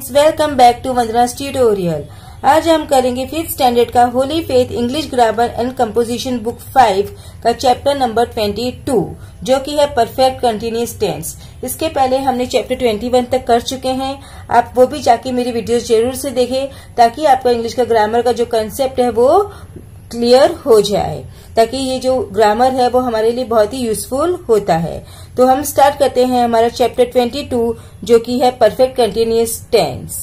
Students, welcome back to Vandana's tutorial. आज हम करेंगे 5th स्टैंडर्ड का holy faith English grammar and composition book 5 का चैप्टर नंबर 22 जो कि है परफेक्ट कंटिन्यूअस टेंस। इसके पहले हमने चैप्टर 21 तक कर चुके हैं। आप वो भी जाके मेरी वीडियोस जरूर से देखें ताकि आपका इंग्लिश का ग्रामर का जो कंसेप्ट है वो क्लियर हो जाए, ताकि ये जो ग्रामर है वो हमारे लिए बहुत ही यूजफुल होता है। तो हम स्टार्ट करते हैं हमारा चैप्टर 22 जो कि है perfect continuous tense.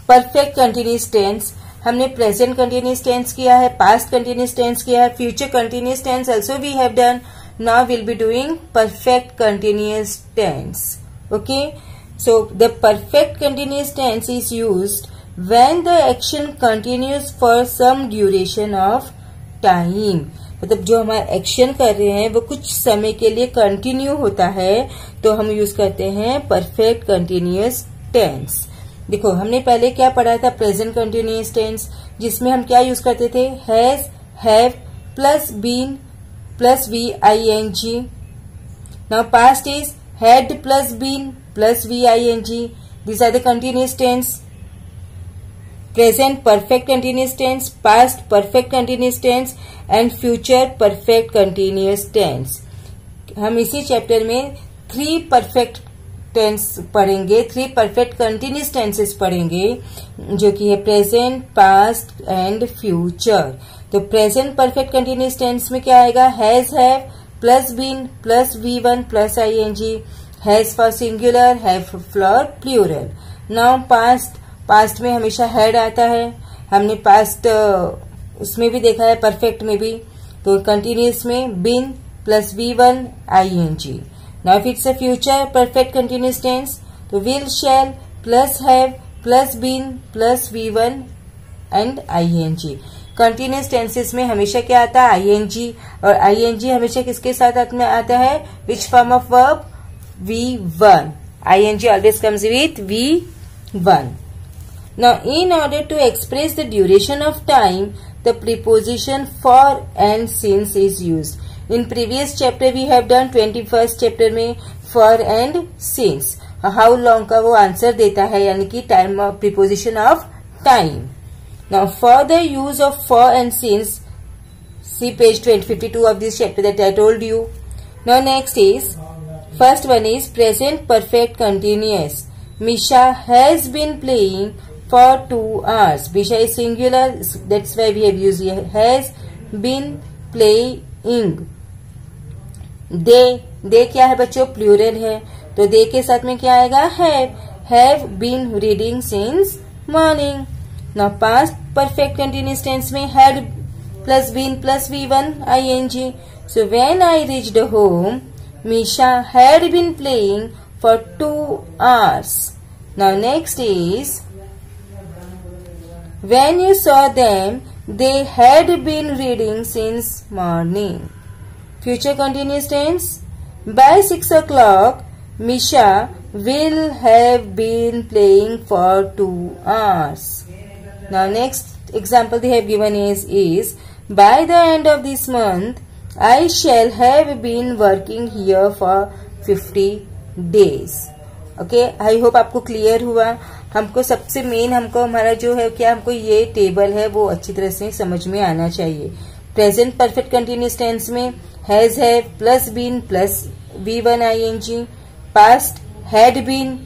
Perfect continuous tense हमने प्रेजेंट कंटिन्यूअस टेंस किया है, पास्ट कंटिन्यूअस टेंस किया है, future continuous tense also we have done. Now will be doing perfect continuous tense. Okay, so the perfect continuous tense is used when the action continues for some duration of time। मतलब जो हमारा action कर रहे हैं वो कुछ समय के लिए कंटिन्यू होता है तो हम यूज करते हैं परफेक्ट कंटिन्यूअस टेंस। देखो हमने पहले क्या पढ़ा था, प्रेजेंट कंटिन्यूअस टेंस, जिसमें हम क्या यूज करते थे, has, have plus been plus VING। Now past is had plus been plus VING। This are the continuous tense. Present perfect continuous tense, past perfect continuous tense and future perfect continuous tense. हम इसी chapter में 3 perfect tense पढ़ेंगे, 3 perfect continuous tenses पढ़ेंगे जो कि है present, past and future. तो present perfect continuous tense में क्या आएगा, has, have plus been plus V1 plus ING। Has for singular, have for plural. Now past में हमेशा हैड आता है, हमने पास्ट उसमें भी देखा है, परफेक्ट में भी। तो कंटिन्यूअस में been plus V1 ING। Now if it's a future perfect continuous tense तो will, shall plus have plus been plus V1 and ING। Continuous tenses में हमेशा क्या आता है, ING, और ING हमेशा किसके साथ आता है, which form of verb, V1। ING always comes with V1। Now, in order to express the duration of time, the preposition for and since is used. In previous chapter we have done 21st chapter में for and since how long का वो answer देता है, यानी कि time of preposition of time. Now, for the use of for and since, see page 52 of this chapter that I told you. Now, next is first one is present perfect continuous. Misha has been playing for 2 hours. Bisha is singular, that's why we have used here has been playing. They क्या है बच्चों, plural है, तो they के साथ में क्या आएगा, have been reading since morning. Now past perfect continuous tense में had plus been plus V1 ING. So when I reached home, Misha had been playing for 2 hours. Now next is when you saw them, they had been reading since morning. Future continuous tense, by 6 o'clock, Misha will have been playing for 2 hours. Now next example they have given is by the end of this month, I shall have been working here for 50 days. Okay, I hope आपको clear हुआ। हमको सबसे main हमारा जो है क्या, हमको ये टेबल है वो अच्छी तरह से समझ में आना चाहिए। प्रेजेंट परफेक्ट कंटिन्यूअस टेंस में has, have plus been plus V1 ING। Past had been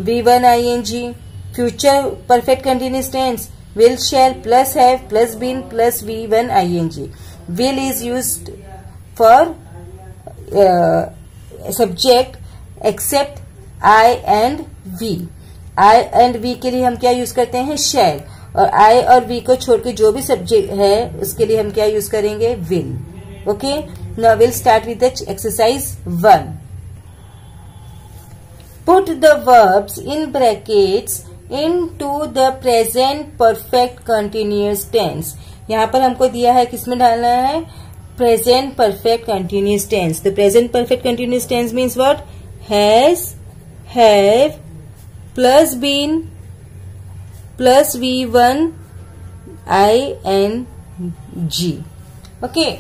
V1 ING। Future perfect continuous tense will, shall plus have plus been plus V1 ING। Will is used for subject except I and V। I and V के लिए हम क्या use करते हैं, शैल, और I और V को छोड़ के जो भी सब्जेक्ट है उसके लिए हम क्या यूज करेंगे, will। Okay, now will start with the exercise 1। Put the verbs in brackets into the present perfect continuous tense। यहाँ पर हमको दिया है किसमें डालना है, प्रेजेंट परफेक्ट कंटिन्यूअस टेंस। तो present perfect continuous tense means what, has, have plus been plus V1 ING. Okay.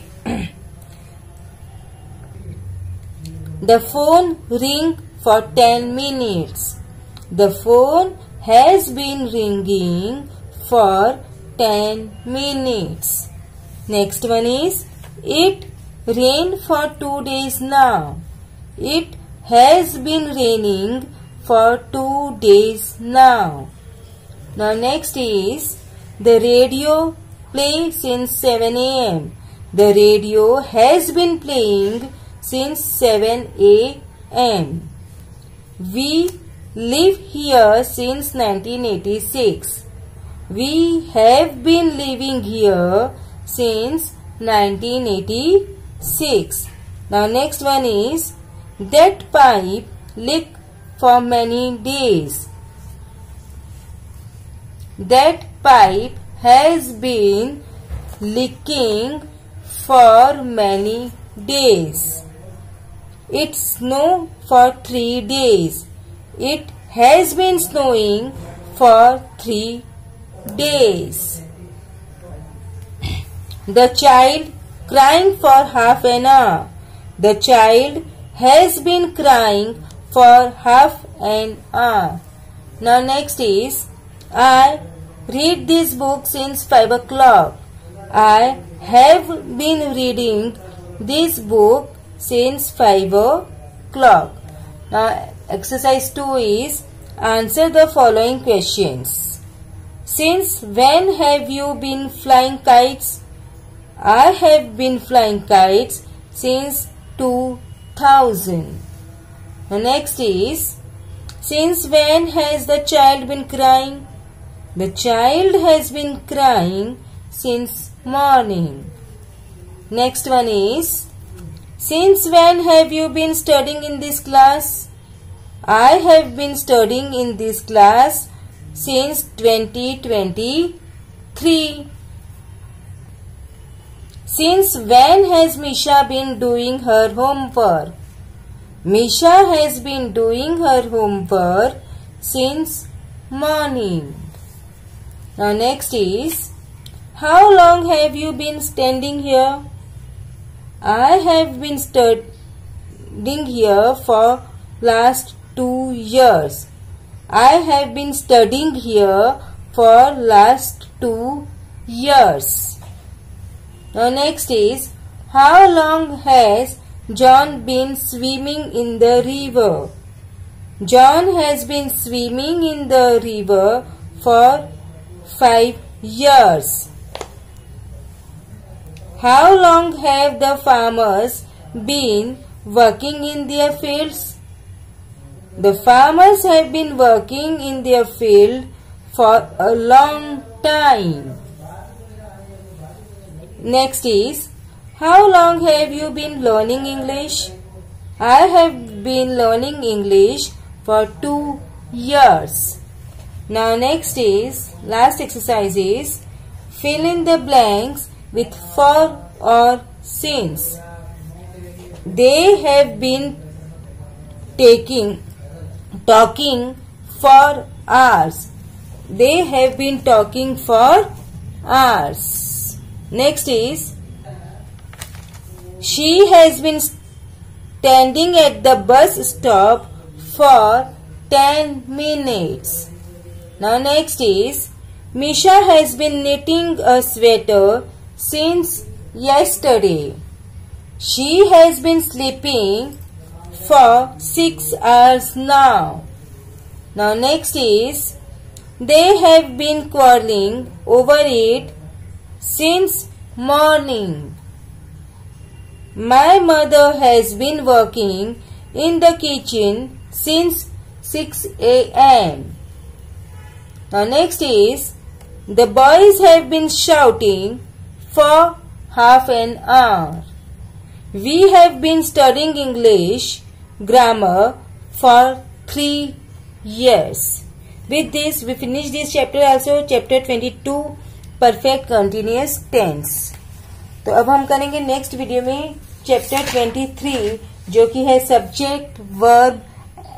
The phone ring for 10 minutes. The phone has been ringing for 10 minutes. Next one is, it rained for 2 days now. It has been raining for 2 days now. Now next is, the radio plays since 7 a.m. The radio has been playing since 7 a.m. We live here since 1986. We have been living here since 1986. Now next one is, that pipe leaked for many days. That pipe has been leaking for many days. It snowed for 3 days. It has been snowing for 3 days. The child crying for half an hour. The child has been crying for half an hour. Now next is, I read this book since 5 o'clock. I have been reading this book since 5 o'clock. Now exercise 2 is, answer the following questions. Since when have you been flying kites? I have been flying kites since 2000. Now next is, since when has the child been crying? The child has been crying since morning. Next one is, since when have you been studying in this class? I have been studying in this class since 2023. Since when has Misha been doing her homework? Misha has been doing her homework since morning. Now next is, how long have you been standing here? I have been studying here for last 2 years. I have been studying here for last 2 years. Now next is, how long has John been swimming in the river? John has been swimming in the river for 5 years. How long have the farmers been working in their fields? The farmers have been working in their field for a long time. Next is, how long have you been learning English? I have been learning English for 2 years. Now next is, last exercise is, fill in the blanks with for or since. They have been talking for hours. They have been talking for hours. Next is, she has been standing at the bus stop for 10 minutes. Now next is, Misha has been knitting a sweater since yesterday. She has been sleeping for 6 hours now. Now next is, they have been quarreling over it since morning. My mother has been working in the kitchen since 6 a.m. Now next is, the boys have been shouting for half an hour. We have been studying English grammar for 3 years. With this, we finish this chapter also, chapter 22, perfect continuous tense. तो अब हम करेंगे next video में chapter 23, जो कि है subject verb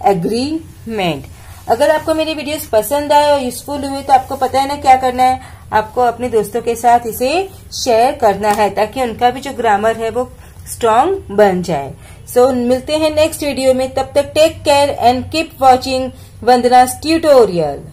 agreement. अगर आपको मेरी वीडियोस पसंद आए और यूजफुल हुए तो आपको पता है ना क्या करना है, आपको अपने दोस्तों के साथ इसे शेयर करना है ताकि उनका भी जो ग्रामर है वो स्ट्रांग बन जाए। सो मिलते हैं नेक्स्ट वीडियो में, तब तक take care and keep watching Vandana's tutorial.